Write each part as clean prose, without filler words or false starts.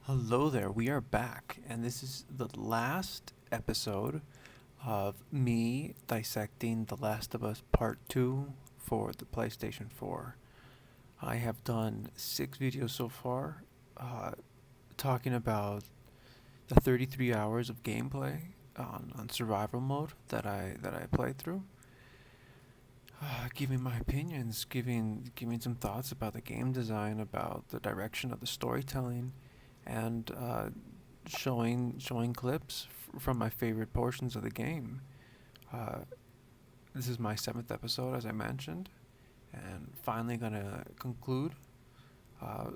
Hello there, we are back, and this is the last episode of me dissecting The Last of Us Part 2 for the PlayStation 4. I have done 6 videos so far, talking about the 33 hours of gameplay on survival mode that I played through. Giving my opinions, giving some thoughts about the game design, about the direction of the storytelling, and showing clips from my favorite portions of the game. Uh, this is my 7th episode, as I mentioned, and finally gonna conclude uh,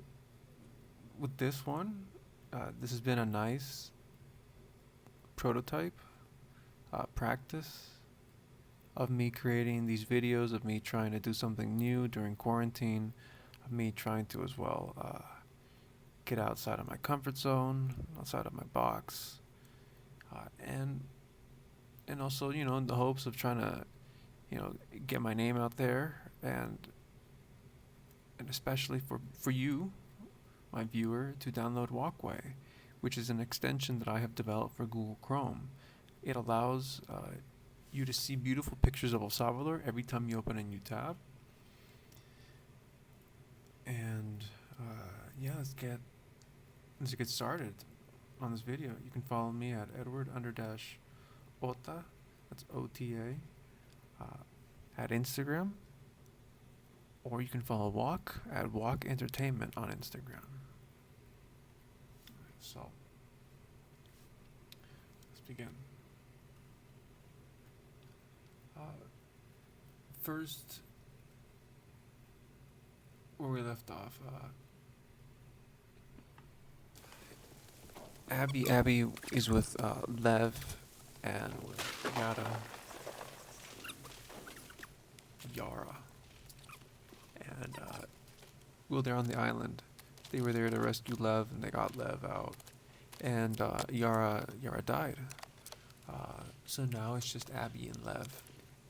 with this one. This has been a nice prototype practice of me creating these videos, of me trying to do something new during quarantine, of me trying to as well get outside of my comfort zone, outside of my box, and also in the hopes of trying to get my name out there, and especially for you, my viewer, to download Walkway, which is an extension that I have developed for Google Chrome. It allows you to see beautiful pictures of El Salvador every time you open a new tab. And yeah, let's get started on this video. You can follow me at Edward underdash Ota, that's OTA, at Instagram, or you can follow Walk at Walk Entertainment on Instagram. So let's begin. First, where we left off, Abby is with Lev and with Yara, and well, they're on the island. They were there to rescue Lev, and they got Lev out, and Yara died. So now it's just Abby and Lev,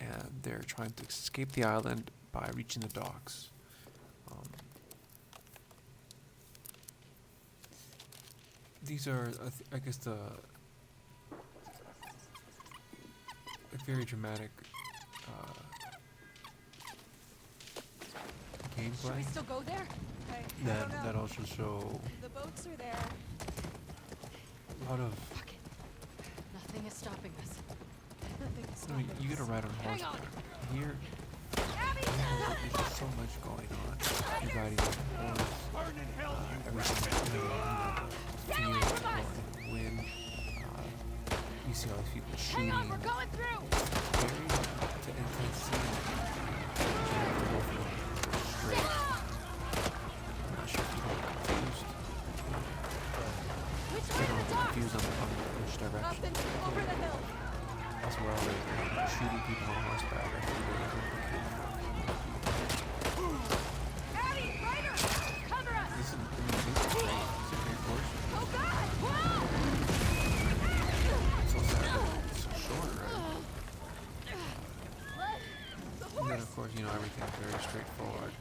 and they're trying to escape the island by reaching the docks. These are, I guess, a very dramatic gameplay. Should we still go there? That also show The boats are there. a lot of. Fuck it. Nothing is stopping us. Nothing is I stopping mean, you us. gotta ride on Hang horseback. on. Here, Abby! there's just so much going on. You're riding on a horse. Everything, Get away from us! wind. You see all these people shooting. Hang on, we're going through! Very intense scene. You have to go from straight. I'm not sure if people are confused. Which They way are don't the docks? confused on which Up direction. and over the hill. That's where all they're shooting people on horseback. I think it is implicated. Abby, Ryder! Cover us! This is a great portion. Oh God! Whoa! It's so sad. It's so short, right? The And then, horse! of course, everything's very straightforward.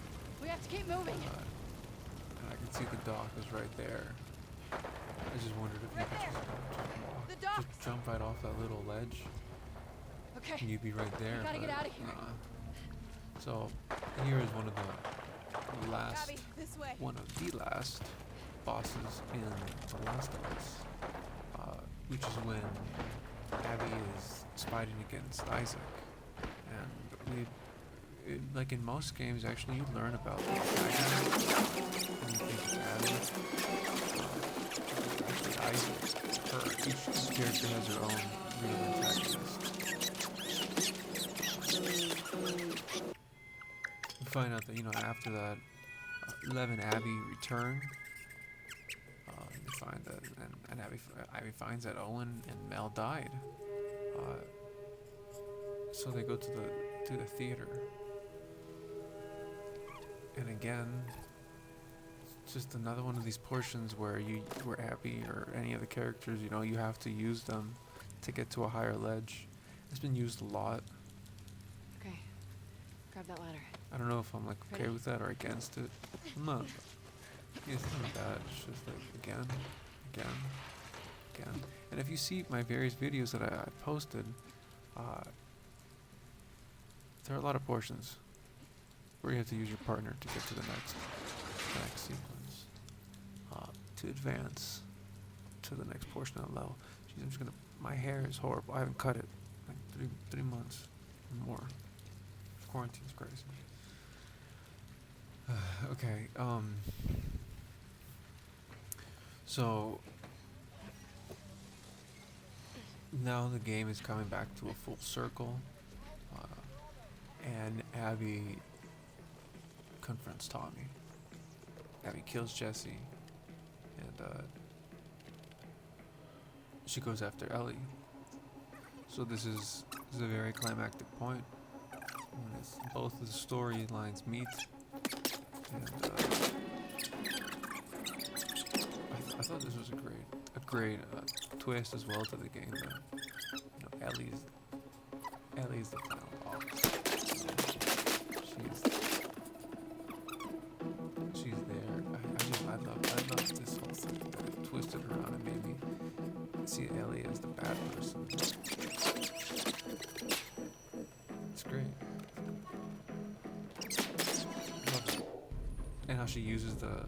We have to keep moving. And I can see the dock is right there. I just wondered if you could just walk. The docks. Just jump right off that little ledge, Okay. and you'd be right there. We gotta get but, outta here. So, here is one of the last, Abby, this way. one of the last bosses in The Last of Us, which is when Abby is fighting against Isaac, and like in most games, actually, you learn about the antagonist when you think of Abby. Actually, Isaac, each character has their own real antagonist. You find out that after that, Lev and Abby return. You find that, and Abby finds that Owen and Mel died. So they go to the theater, and again, it's just another one of these portions where Abby or any of the characters, you have to use them to get to a higher ledge. It's been used a lot. Okay. Grab that ladder. I don't know if I'm okay Ready? with that or against it. I'm not. It's not bad. It's just again, again. And if you see my various videos that I posted, uh, there are a lot of portions where you have to use your partner to get to the next sequence, to advance to the next portion of the level. Jeez, I'm just gonna. My hair is horrible. I haven't cut it like three months or more. Quarantine's crazy. Okay. So now the game is coming back to a full circle, and Abby confronts Tommy. Abby kills Jesse, and she goes after Ellie. So this is a very climactic point when both of the storylines meet, and I thought this was a great twist as well to the game. Ellie's the final boss. She's there. I love this whole thing that it twisted around and made me see Ellie as the bad person. It's great. Love it. And how she uses the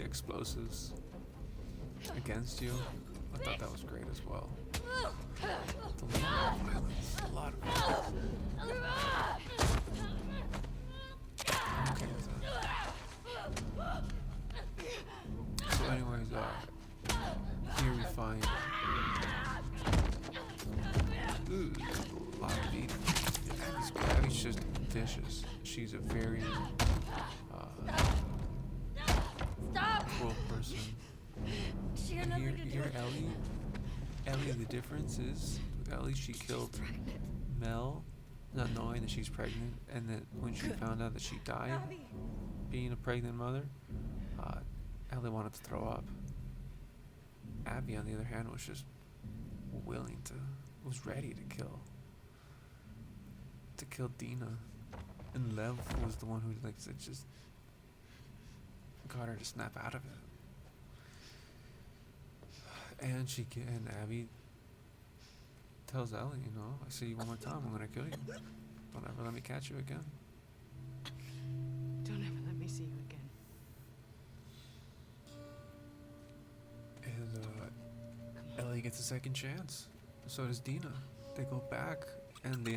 explosives against you. I thought that was great as well. A lot of violence. A lot of violence. I'm okay with that. So anyways, here we find a lot of eating. Abby's just vicious. She's a very cruel person. And here Ellie, the difference is, with Ellie, she killed Mel, not knowing that she's pregnant, and that when she found out that she died, being a pregnant mother, Ellie wanted to throw up. Abby, on the other hand, was just was ready to kill Dina. And Lev was the one who just got her to snap out of it. And Abby tells Ellie, I see you one more time, I'm gonna kill you. Don't ever let me catch you again. Don't ever let me see you again. And Ellie gets a second chance. So does Dina. They go back, and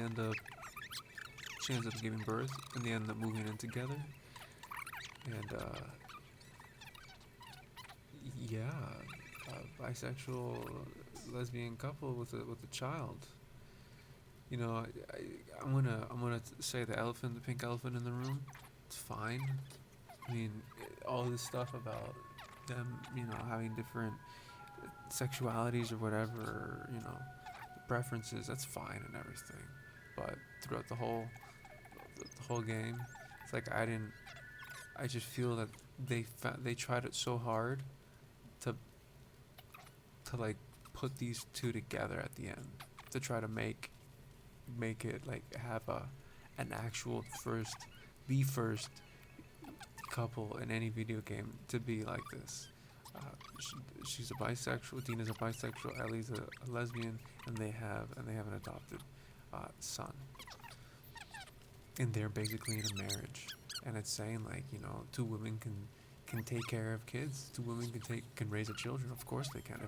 she ends up giving birth, and they end up moving in together. And bisexual lesbian couple with a child. I'm gonna say the pink elephant in the room. It's fine. I mean, all this stuff about them, having different sexualities or whatever, preferences. That's fine and everything. But throughout the whole game, it's like I just feel that they tried it so hard to like put these two together at the end, to try to make it like have an actual the first couple in any video game to be like this. She's a bisexual. Dina's a bisexual. Ellie's a lesbian, and they have an adopted son, and they're basically in a marriage. And it's saying like, two women can take care of kids. Two women can raise a children. Of course they can.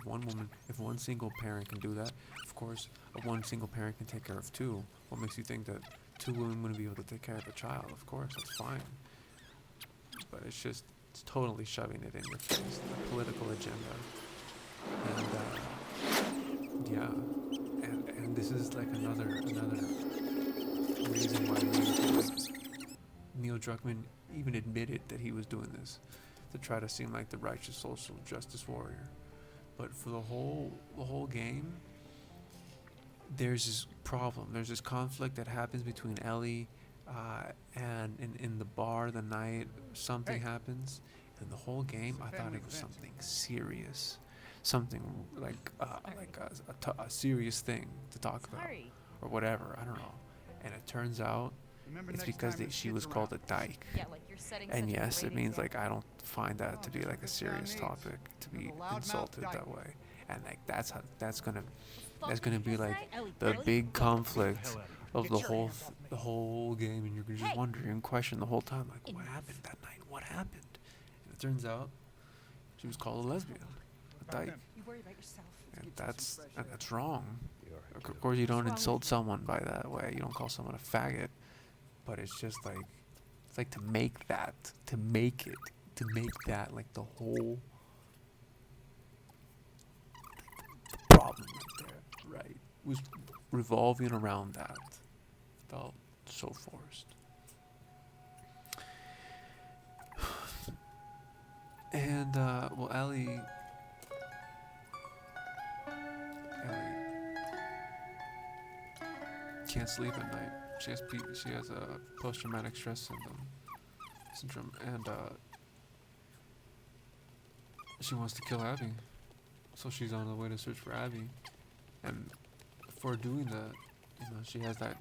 If one single parent can do that, of course one single parent can take care of two. What makes you think that two women wouldn't be able to take care of a child? Of course, that's fine. But it's totally shoving it in your face, the political agenda. And and this is like another reason why Neil Druckmann even admitted that he was doing this, to try to seem like the righteous social justice warrior. But for the whole game, there's this problem. There's this conflict that happens between Ellie and in the bar the night something happens, and the whole game I thought it was something serious, something like a serious thing to talk about or whatever. I don't know. And it turns out it's because she was called a dyke. Yeah, like you're setting And such a yes, it degrading means like example. I don't find that to be like a serious topic to be insulted that way. And like that's gonna be like the big conflict of the whole game, and you're just Hey! wondering and question the whole time, like what happened that night? What happened? And it turns out she was called a lesbian, a dyke, You worry about yourself. and that's wrong. Of course, you don't insult someone by that way. You don't call someone a faggot, but it's just like it's like to make that like the whole problem right there, right? Was revolving around that. Felt so forced. And well, Ellie can't sleep at night. She has a post-traumatic stress syndrome, and she wants to kill Abby. So she's on the way to search for Abby, and for doing that, she has that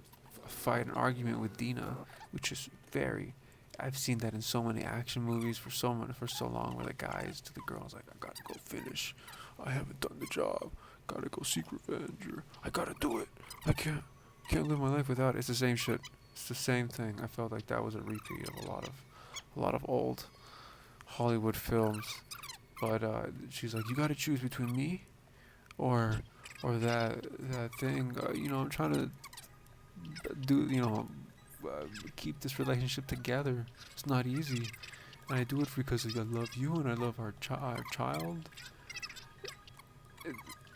fight and argument with Dina, which is very. I've seen that in so many action movies for so long, where the guys to the girls like, I gotta go finish. I haven't done the job. Gotta go seek revenge, or I gotta do it. I can't live my life without it. It's the same shit. It's the same thing. I felt like that was a repeat of a lot of old Hollywood films. But she's like, you gotta choose between me, or that thing. I'm trying to do. Keep this relationship together. It's not easy, and I do it because I love you and I love our child.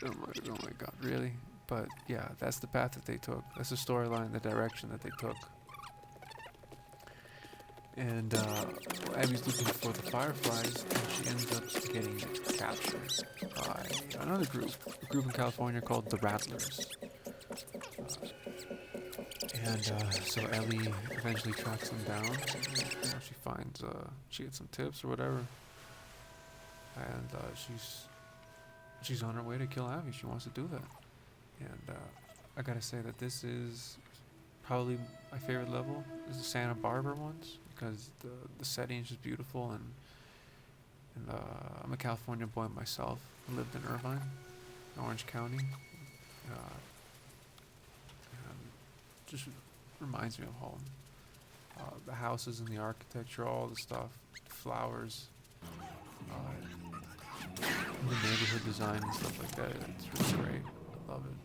Oh my God, really? But yeah, that's the path that they took. That's the storyline, the direction that they took. And Abby's looking for the Fireflies, and she ends up getting captured by another group, a group in California called the Rattlers. And so Ellie eventually tracks them down. She finds, she gets some tips or whatever, and she's on her way to kill Abby. She wants to do that. And I gotta say that this is probably my favorite level. Is the Santa Barbara ones, because the setting is just beautiful, and I'm a California boy myself. I lived in Irvine, Orange County. Just reminds me of home. The houses and the architecture, all the stuff, the flowers, the neighborhood design and stuff like that. It's really great. I love it.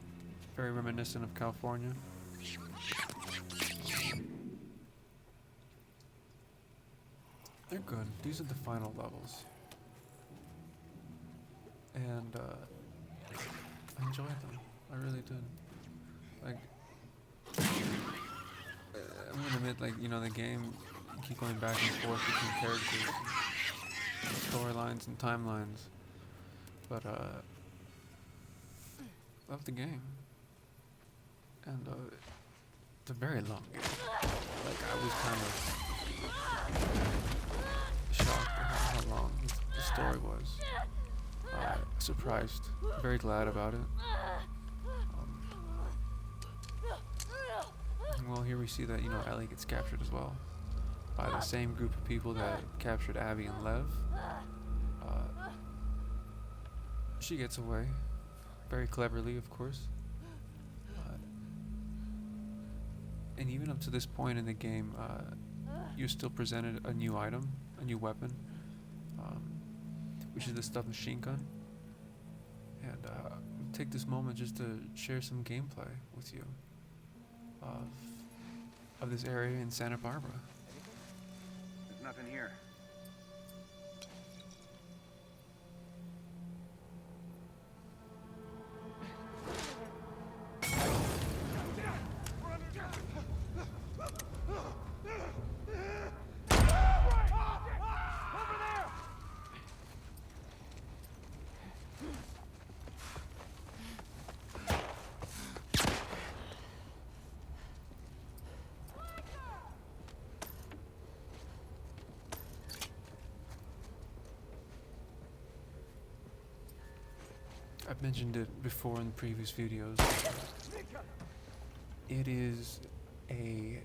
Very reminiscent of California. They're good. These are the final levels. And I enjoyed them. I really did. Like, I'm gonna admit, like, the game, you keep going back and forth between characters, and storylines, and timelines. But, love the game. And, it's a very long game. Like, I was kind of shocked at how long the story was. Surprised. Very glad about it. Well, here we see that, Ellie gets captured as well by the same group of people that captured Abby and Lev. She gets away, very cleverly, of course. And even up to this point in the game, you're still presented a new item, a new weapon, which is the submachine gun. And take this moment just to share some gameplay with you of this area in Santa Barbara. There's nothing here. I've mentioned it before in previous videos. It is a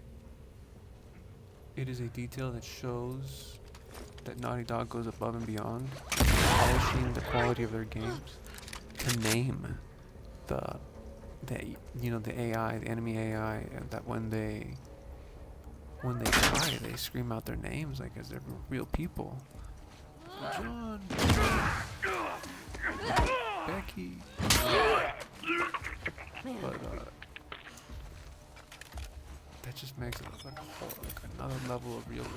It is a detail that shows that Naughty Dog goes above and beyond, polishing the quality of their games to name the the AI, the enemy AI, and that when they die, they scream out their names like as they're real people. John, Becky. But that just makes it like another level of realism.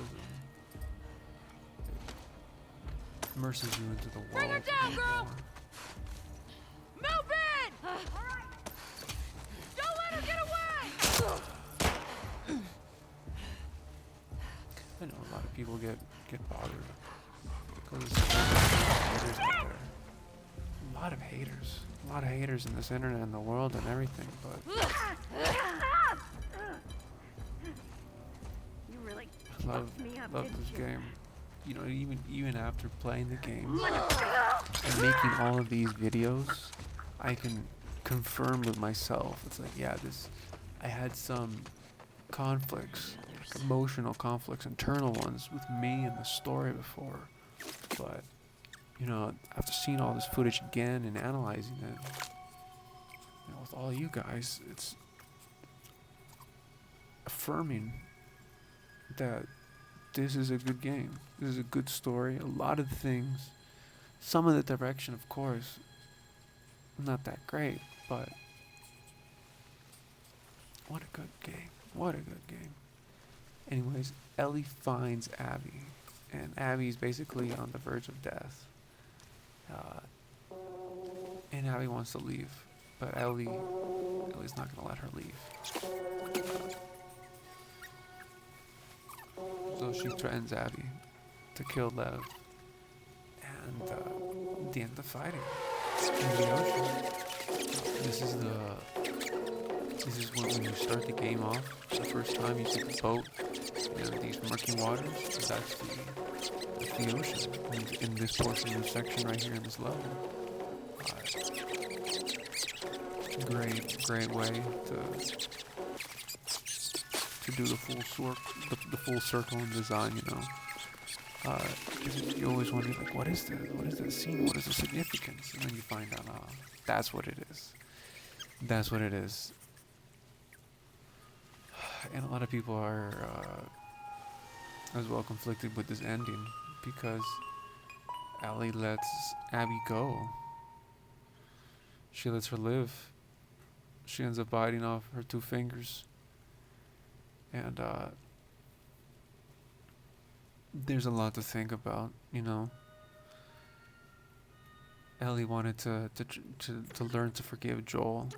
It immerses you into the world. Bring her down, girl! Move in! Don't let her get away! I know a lot of people get bothered because there's haters out there. A lot of haters in this internet and the world and everything. But You really I love me up, this didn't you? game. You know, even after playing the game and making all of these videos, I can confirm with myself. It's like, yeah, I had some conflicts, like emotional conflicts, internal ones with me and the story before. But, you know, after seeing all this footage again and analyzing it, you know, with all you guys, it's affirming that this is a good game. This is a good story. A lot of things, some of the direction, of course, not that great, but what a good game. What a good game. Anyways, Ellie finds Abby, and Abby's basically on the verge of death. And Abby wants to leave, but Ellie's not going to let her leave. So she threatens Abby to kill Lev, and they end up fighting in the ocean. This is when you start the game off. The first time you see the boat in these murky waters. That's the ocean. In this portion of the section right here in this level. Great way to do the full circle in design, you know. You always wonder, like, what is that scene? What is the significance? And then you find out, that's what it is. That's what it is. And a lot of people are as well conflicted with this ending because Ellie lets Abby go. She lets her live. She ends up biting off her 2 fingers. And there's a lot to think about, you know. Ellie wanted to learn to forgive Joel.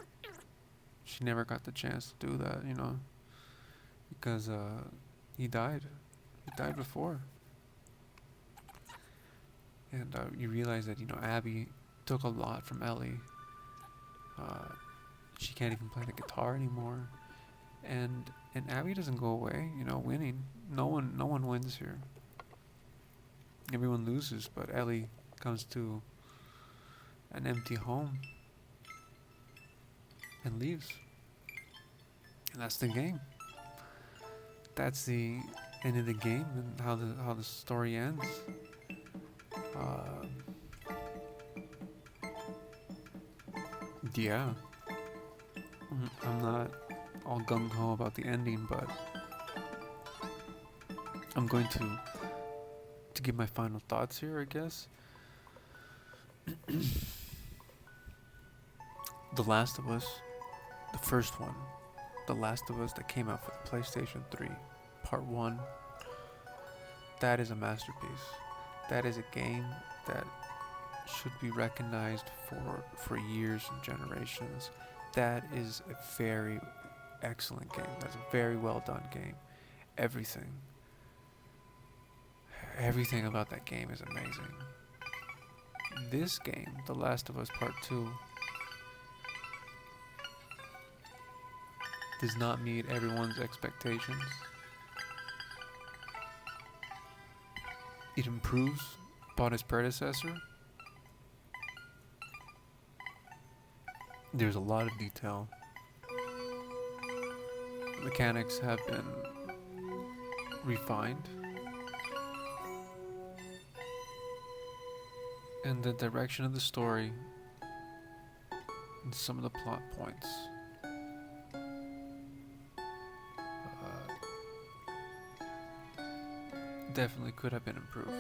She never got the chance to do that, you know, because he died. He died before. And you realize that, you know, Abby took a lot from Ellie. She can't even play the guitar anymore. And Abby doesn't go away, you know, winning. No one wins here. Everyone loses, but Ellie comes to an empty home and leaves. And that's the game. That's the end of the game and how the story ends. Yeah. I'm not all gung-ho about the ending, but I'm going to give my final thoughts here, I guess. The Last of Us, the first one, The Last of Us that came out for the PlayStation 3, Part 1, that is a masterpiece. That is a game that should be recognized for years and generations. That is a very excellent game. That's a very well done game. Everything about that game is amazing. This game, The Last of Us Part 2, does not meet everyone's expectations. It improves upon its predecessor. There's a lot of detail. Mechanics have been refined, and the direction of the story and some of the plot points definitely could have been improved.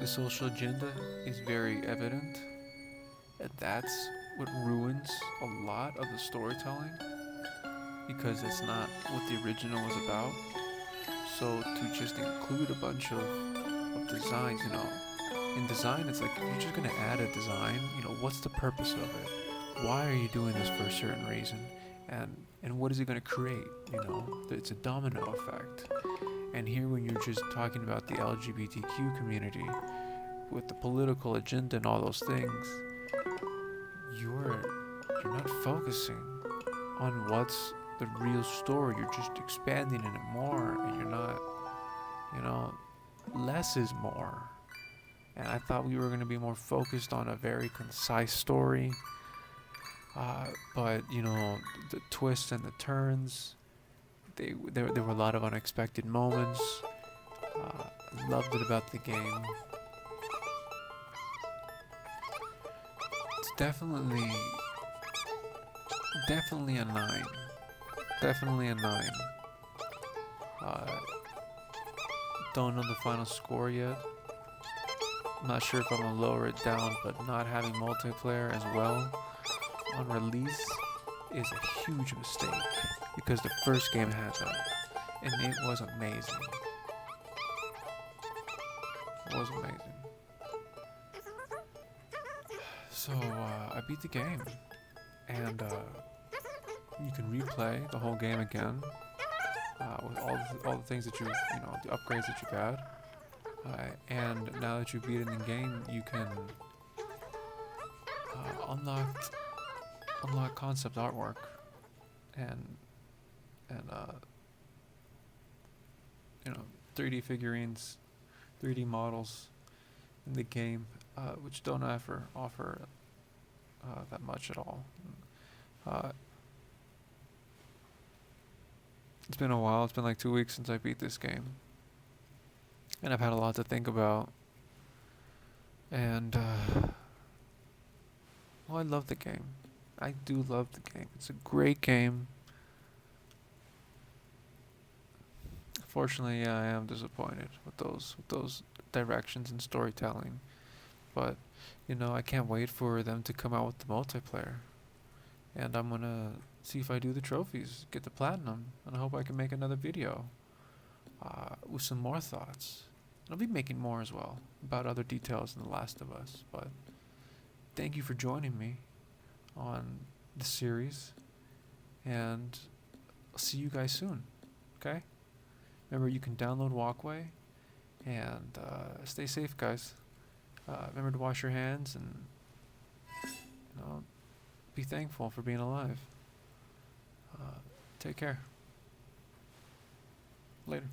The social agenda is very evident, and that's what ruins a lot of the storytelling, because it's not what the original was about. So to just include a bunch of designs, in design it's like, if you're just gonna add a design, what's the purpose of it? Why are you doing this for a certain reason? And what is it gonna create? It's a domino effect. And here, when you're just talking about the LGBTQ community with the political agenda and all those things, you're not focusing on what's the real story. You're just expanding it more, and you're not, less is more. And I thought we were going to be more focused on a very concise story, but the twists and the turns. There were a lot of unexpected moments. Loved it about the game. It's definitely a 9. Definitely a 9. Don't know the final score yet. I'm not sure if I'm gonna lower it down, but not having multiplayer as well on release is a huge mistake, because the first game had that, and it was amazing. It was amazing. So I beat the game, and you can replay the whole game again with all the things that the upgrades that you've had, and now that you've beaten the game, you can unlock concept artwork and 3D figurines, 3D models in the game, which don't offer that much at all. It's been a while. It's been like 2 weeks since I beat this game, and I've had a lot to think about. And I love the game. I do love the game. It's a great game. Fortunately, I am disappointed with those directions and storytelling. But I can't wait for them to come out with the multiplayer, and I'm gonna see if I do the trophies, get the platinum, and I hope I can make another video with some more thoughts. I'll be making more as well about other details in The Last of Us. But thank you for joining me on the series, and I'll see you guys soon. Okay? Remember, you can download Walkway, and stay safe, guys. Remember to wash your hands, and be thankful for being alive. Take care. Later.